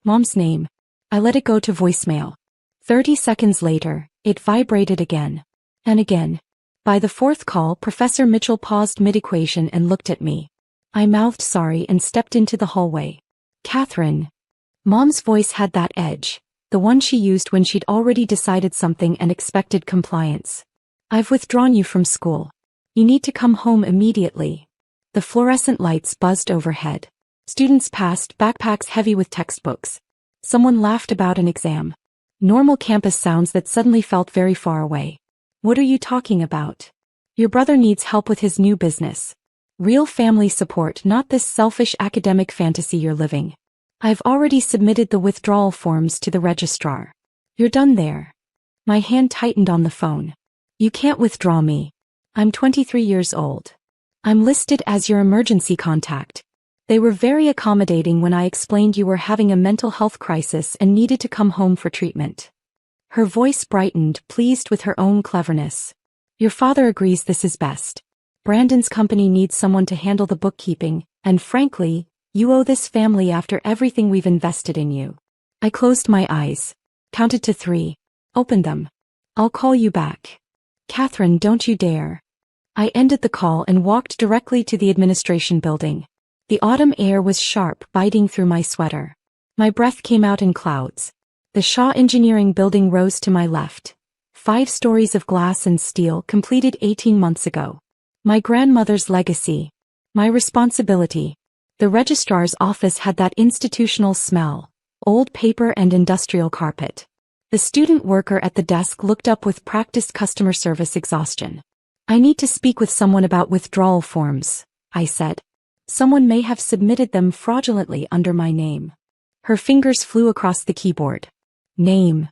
Mom's name. I let it go to voicemail. 30 seconds later, it vibrated again. And again. By the fourth call, Professor Mitchell paused mid-equation and looked at me. I mouthed sorry and stepped into the hallway. Catherine. Mom's voice had that edge, the one she used when she'd already decided something and expected compliance. I've withdrawn you from school. You need to come home immediately. The fluorescent lights buzzed overhead. Students passed, backpacks heavy with textbooks. Someone laughed about an exam. Normal campus sounds that suddenly felt very far away. What are you talking about? Your brother needs help with his new business. Real family support, not this selfish academic fantasy you're living. I've already submitted the withdrawal forms to the registrar. You're done there. My hand tightened on the phone. You can't withdraw me. I'm 23 years old. I'm listed as your emergency contact. They were very accommodating when I explained you were having a mental health crisis and needed to come home for treatment. Her voice brightened, pleased with her own cleverness. Your father agrees this is best. Brandon's company needs someone to handle the bookkeeping, and frankly, you owe this family after everything we've invested in you. I closed my eyes, counted to 3, opened them. I'll call you back. Catherine, don't you dare. I ended the call and walked directly to the administration building. The autumn air was sharp, biting through my sweater. My breath came out in clouds. The Shaw Engineering building rose to my left. 5 stories of glass and steel, completed 18 months ago. My grandmother's legacy. My responsibility. The registrar's office had that institutional smell, old paper and industrial carpet. The student worker at the desk looked up with practiced customer service exhaustion. I need to speak with someone about withdrawal forms, I said. Someone may have submitted them fraudulently under my name. Her fingers flew across the keyboard. Name.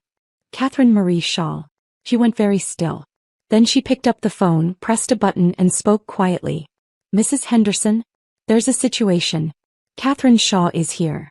Catherine Marie Shaw. She went very still. Then she picked up the phone, pressed a button and spoke quietly. Mrs. Henderson? There's a situation. Catherine Shaw is here.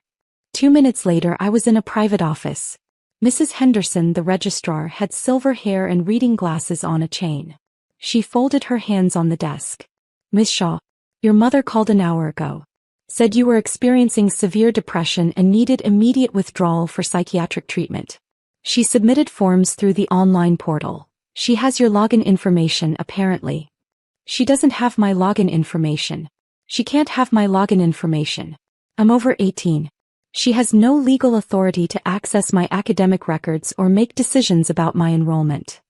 2 minutes later I was in a private office. Mrs. Henderson, the registrar, had silver hair and reading glasses on a chain. She folded her hands on the desk. Miss Shaw, your mother called an hour ago. Said you were experiencing severe depression and needed immediate withdrawal for psychiatric treatment. She submitted forms through the online portal. She has your login information, apparently. She doesn't have my login information. She can't have my login information. I'm over 18. She has no legal authority to access my academic records or make decisions about my enrollment.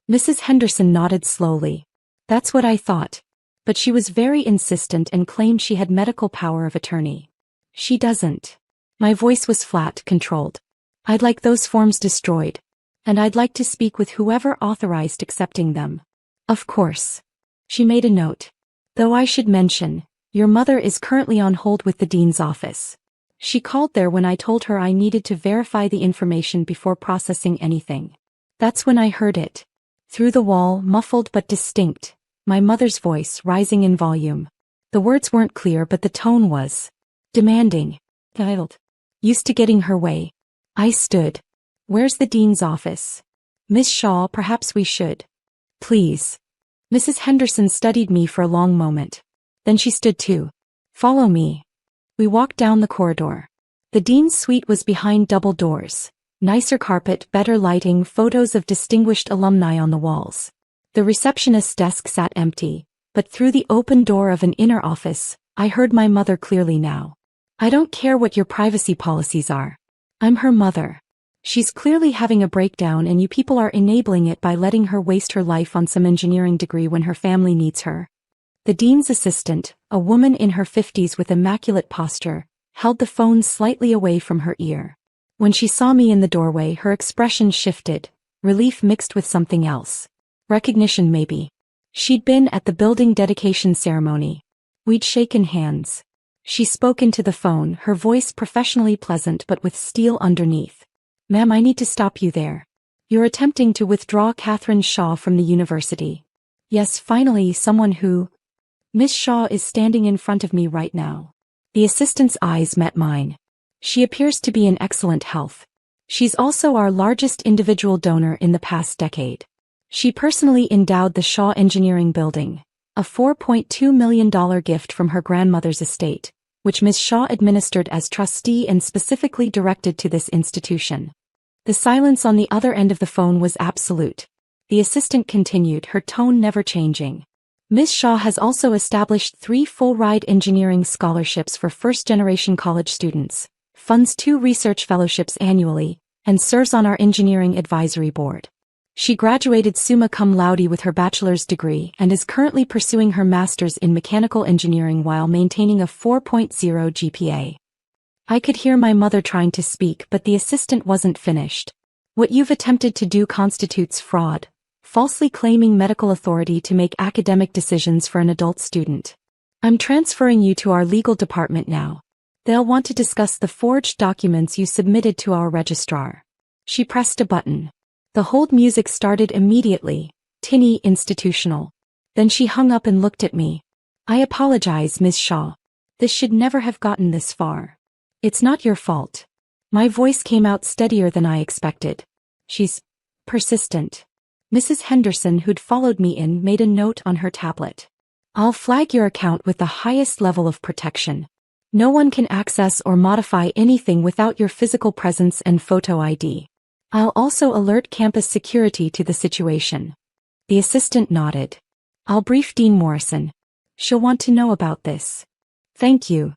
Mrs. Henderson nodded slowly. That's what I thought. But she was very insistent and claimed she had medical power of attorney. She doesn't. My voice was flat, controlled. I'd like those forms destroyed. And I'd like to speak with whoever authorized accepting them. Of course. She made a note. Though I should mention, your mother is currently on hold with the dean's office. She called there when I told her I needed to verify the information before processing anything. That's when I heard it. Through the wall, muffled but distinct. My mother's voice rising in volume. The words weren't clear but the tone was demanding. Dialed. Used to getting her way. I stood. Where's the dean's office? Miss Shaw, perhaps we should. Please. Mrs. Henderson studied me for a long moment. Then she stood too. Follow me. We walked down the corridor. The dean's suite was behind double doors. Nicer carpet, better lighting, photos of distinguished alumni on the walls. The receptionist's desk sat empty, but through the open door of an inner office, I heard my mother clearly now. I don't care what your privacy policies are. I'm her mother. She's clearly having a breakdown and you people are enabling it by letting her waste her life on some engineering degree when her family needs her. The dean's assistant, a woman in her 50s with immaculate posture, held the phone slightly away from her ear. When she saw me in the doorway, her expression shifted, relief mixed with something else. Recognition maybe. She'd been at the building dedication ceremony. We'd shaken hands. She spoke into the phone, her voice professionally pleasant but with steel underneath. Ma'am, I need to stop you there. You're attempting to withdraw Catherine Shaw from the university. Yes, finally someone who... Miss Shaw is standing in front of me right now. The assistant's eyes met mine. She appears to be in excellent health. She's also our largest individual donor in the past decade. She personally endowed the Shaw Engineering building, a $4.2 million gift from her grandmother's estate, which Ms. Shaw administered as trustee and specifically directed to this institution. The silence on the other end of the phone was absolute. The assistant continued, her tone never changing. Ms. Shaw has also established 3 full-ride engineering scholarships for first-generation college students, funds 2 research fellowships annually, and serves on our engineering advisory board. She graduated summa cum laude with her bachelor's degree and is currently pursuing her master's in mechanical engineering while maintaining a 4.0 GPA. I could hear my mother trying to speak, but the assistant wasn't finished. What you've attempted to do constitutes fraud, falsely claiming medical authority to make academic decisions for an adult student. I'm transferring you to our legal department now. They'll want to discuss the forged documents you submitted to our registrar. She pressed a button. The hold music started immediately, tinny, institutional. Then she hung up and looked at me. I apologize, Ms. Shaw. This should never have gotten this far. It's not your fault. My voice came out steadier than I expected. She's persistent. Mrs. Henderson, who'd followed me in, made a note on her tablet. I'll flag your account with the highest level of protection. No one can access or modify anything without your physical presence and photo ID. I'll also alert campus security to the situation. The assistant nodded. I'll brief Dean Morrison. She'll want to know about this. Thank you.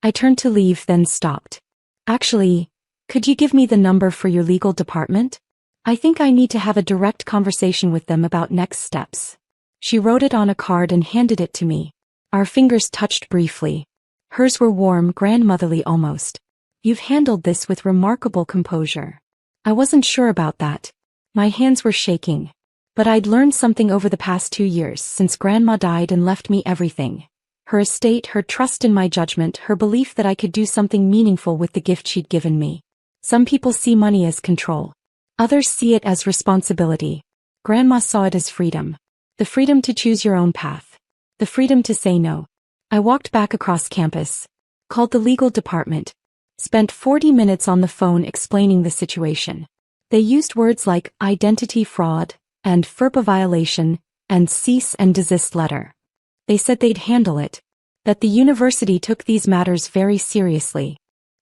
I turned to leave, then stopped. Actually, could you give me the number for your legal department? I think I need to have a direct conversation with them about next steps. She wrote it on a card and handed it to me. Our fingers touched briefly. Hers were warm, grandmotherly almost. You've handled this with remarkable composure. I wasn't sure about that. My hands were shaking. But I'd learned something over the past 2 years since Grandma died and left me everything. Her estate, her trust in my judgment, her belief that I could do something meaningful with the gift she'd given me. Some people see money as control. Others see it as responsibility. Grandma saw it as freedom. The freedom to choose your own path. The freedom to say no. I walked back across campus. Called the legal department. Spent 40 minutes on the phone explaining the situation. They used words like identity fraud, and FERPA violation, and cease and desist letter. They said they'd handle it. That the university took these matters very seriously.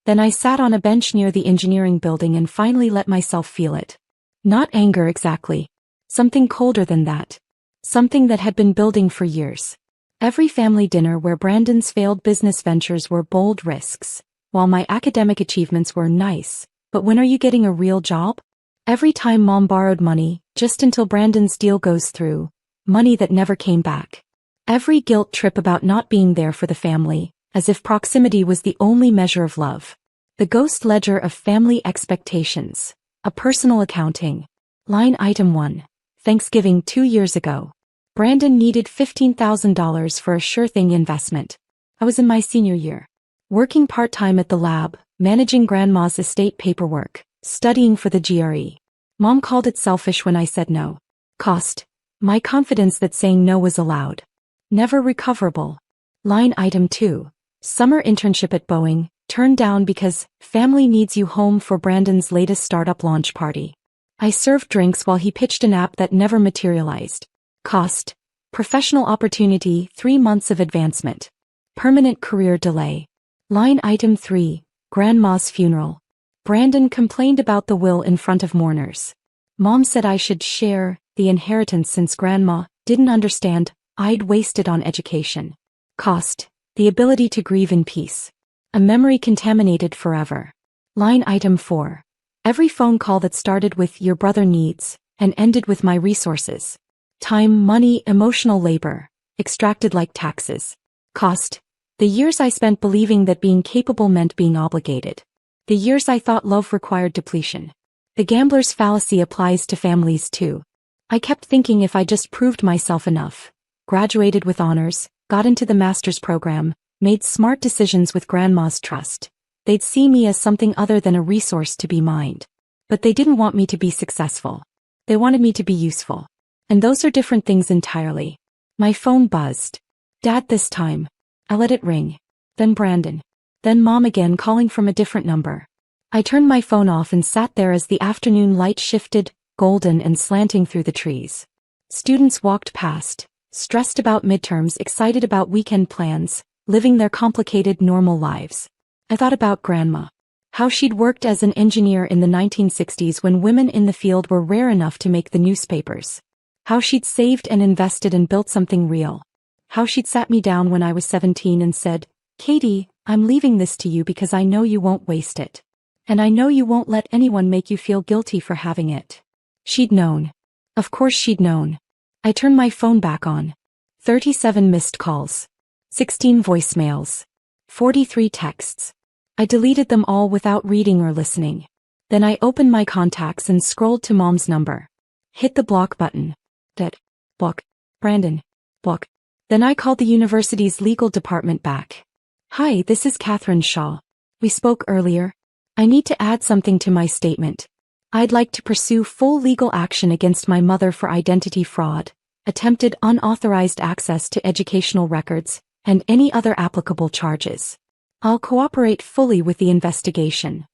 Then I sat on a bench near the engineering building and finally let myself feel it. Not anger exactly. Something colder than that. Something that had been building for years. Every family dinner where Brandon's failed business ventures were bold risks. While my academic achievements were nice, but when are you getting a real job? Every time Mom borrowed money, just until Brandon's deal goes through, money that never came back. Every guilt trip about not being there for the family, as if proximity was the only measure of love. The ghost ledger of family expectations. A personal accounting. Line item 1. Thanksgiving 2 years ago. Brandon needed $15,000 for a sure-thing investment. I was in my senior year. Working part-time at the lab, managing Grandma's estate paperwork, studying for the GRE. Mom called it selfish when I said no. Cost. My confidence that saying no was allowed. Never recoverable. Line item 2. Summer internship at Boeing, turned down because family needs you home for Brandon's latest startup launch party. I served drinks while he pitched an app that never materialized. Cost. Professional opportunity, 3 months of advancement. Permanent career delay. Line item 3. Grandma's funeral. Brandon complained about the will in front of mourners. Mom said I should share the inheritance since Grandma didn't understand I'd wasted on education. Cost. The ability to grieve in peace. A memory contaminated forever. Line item 4. Every phone call that started with your brother needs and ended with my resources. Time, money, emotional labor, extracted like taxes. Cost. The years I spent believing that being capable meant being obligated. The years I thought love required depletion. The gambler's fallacy applies to families too. I kept thinking if I just proved myself enough, graduated with honors, got into the master's program, made smart decisions with Grandma's trust, they'd see me as something other than a resource to be mined. But they didn't want me to be successful. They wanted me to be useful. And those are different things entirely. My phone buzzed. Dad this time. I let it ring. Then Brandon. Then Mom again calling from a different number. I turned my phone off and sat there as the afternoon light shifted, golden and slanting through the trees. Students walked past, stressed about midterms, excited about weekend plans, living their complicated normal lives. I thought about Grandma. How she'd worked as an engineer in the 1960s when women in the field were rare enough to make the newspapers. How she'd saved and invested and built something real. How she'd sat me down when I was 17 and said, "Katie, I'm leaving this to you because I know you won't waste it. And I know you won't let anyone make you feel guilty for having it." She'd known. Of course she'd known. I turned my phone back on. 37 missed calls. 16 voicemails. 43 texts. I deleted them all without reading or listening. Then I opened my contacts and scrolled to Mom's number. Hit the block button. Dead. Block. Brandon. Block. Then I called the university's legal department back. "Hi, this is Catherine Shaw. We spoke earlier. I need to add something to my statement. I'd like to pursue full legal action against my mother for identity fraud, attempted unauthorized access to educational records, and any other applicable charges. I'll cooperate fully with the investigation."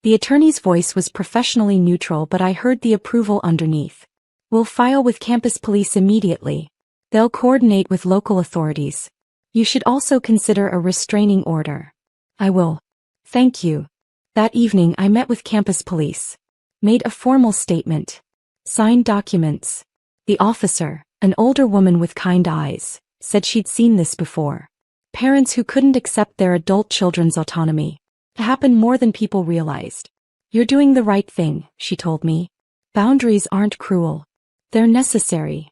The attorney's voice was professionally neutral, but I heard the approval underneath. "We'll file with campus police immediately. They'll coordinate with local authorities. You should also consider a restraining order." "I will. Thank you." That evening I met with campus police. Made a formal statement. Signed documents. The officer, an older woman with kind eyes, said she'd seen this before. Parents who couldn't accept their adult children's autonomy. It happened more than people realized. "You're doing the right thing," she told me. "Boundaries aren't cruel. They're necessary."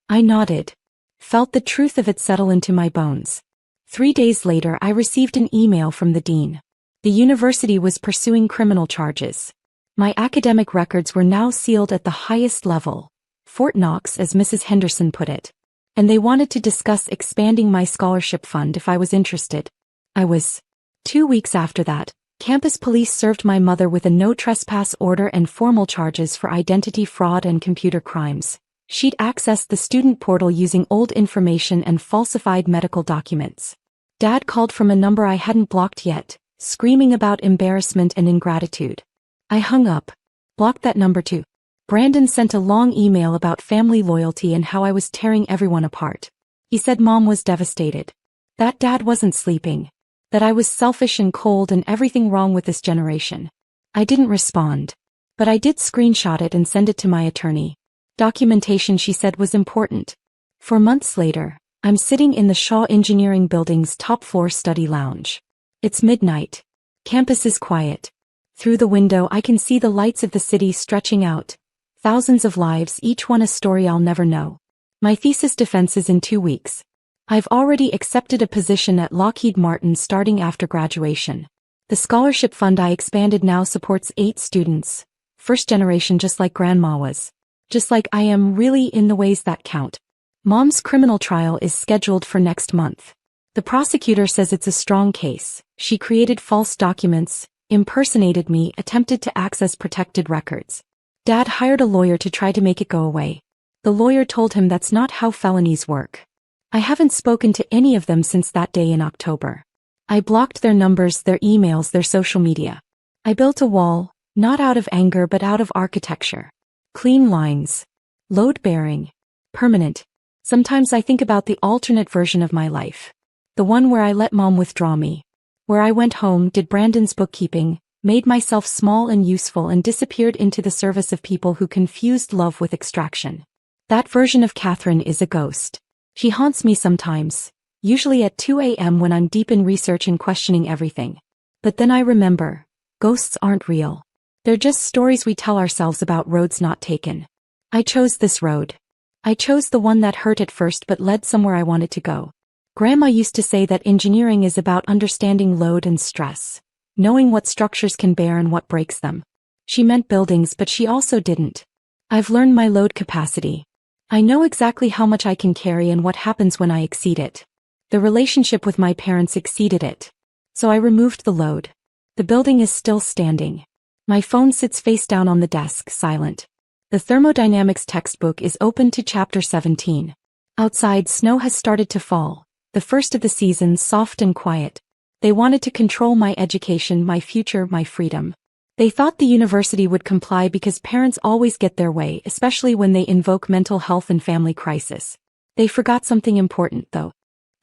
I nodded. Felt the truth of it settle into my bones. 3 days later I received an email from the dean. The university was pursuing criminal charges. My academic records were now sealed at the highest level, Fort Knox as Mrs. Henderson put it. And they wanted to discuss expanding my scholarship fund if I was interested. I was. 2 weeks after that, campus police served my mother with a no trespass order and formal charges for identity fraud and computer crimes. She'd accessed the student portal using old information and falsified medical documents. Dad called from a number I hadn't blocked yet, screaming about embarrassment and ingratitude. I hung up. Blocked that number too. Brandon sent a long email about family loyalty and how I was tearing everyone apart. He said Mom was devastated. That Dad wasn't sleeping. That I was selfish and cold and everything wrong with this generation. I didn't respond. But I did screenshot it and send it to my attorney. Documentation, she said, was important. 4 months later, I'm sitting in the Shaw Engineering Building's top-floor study lounge. It's midnight. Campus is quiet. Through the window I can see the lights of the city stretching out. Thousands of lives, each one a story I'll never know. My thesis defense is in 2 weeks. I've already accepted a position at Lockheed Martin starting after graduation. The scholarship fund I expanded now supports 8 students. First generation, just like Grandma was. Just like I am, really, in the ways that count. Mom's criminal trial is scheduled for next month. The prosecutor says it's a strong case. She created false documents, impersonated me, attempted to access protected records. Dad hired a lawyer to try to make it go away. The lawyer told him that's not how felonies work. I haven't spoken to any of them since that day in October. I blocked their numbers, their emails, their social media. I built a wall, not out of anger but out of architecture. Clean lines. Load-bearing. Permanent. Sometimes I think about the alternate version of my life. The one where I let Mom withdraw me. Where I went home, did Brandon's bookkeeping, made myself small and useful and disappeared into the service of people who confused love with extraction. That version of Catherine is a ghost. She haunts me sometimes, usually at 2 a.m. when I'm deep in research and questioning everything. But then I remember, ghosts aren't real. They're just stories we tell ourselves about roads not taken. I chose this road. I chose the one that hurt at first but led somewhere I wanted to go. Grandma used to say that engineering is about understanding load and stress, knowing what structures can bear and what breaks them. She meant buildings, but she also didn't. I've learned my load capacity. I know exactly how much I can carry and what happens when I exceed it. The relationship with my parents exceeded it. So I removed the load. The building is still standing. My phone sits face down on the desk, silent. The thermodynamics textbook is open to chapter 17. Outside, snow has started to fall, the first of the season, soft and quiet. They wanted to control my education, my future, my freedom. They thought the university would comply because parents always get their way, especially when they invoke mental health and family crisis. They forgot something important, though.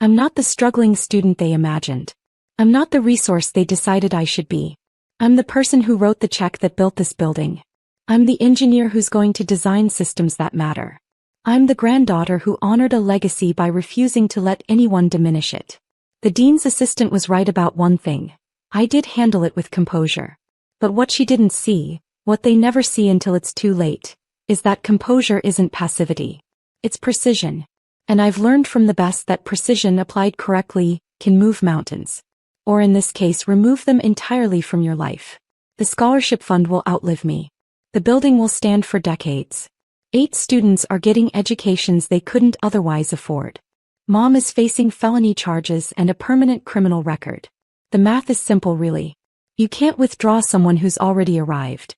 I'm not the struggling student they imagined. I'm not the resource they decided I should be. I'm the person who wrote the check that built this building. I'm the engineer who's going to design systems that matter. I'm the granddaughter who honored a legacy by refusing to let anyone diminish it. The dean's assistant was right about one thing. I did handle it with composure. But what she didn't see, what they never see until it's too late, is that composure isn't passivity. It's precision. And I've learned from the best that precision applied correctly can move mountains. Or in this case, remove them entirely from your life. The scholarship fund will outlive me. The building will stand for decades. 8 students are getting educations they couldn't otherwise afford. Mom is facing felony charges and a permanent criminal record. The math is simple really. You can't withdraw someone who's already arrived.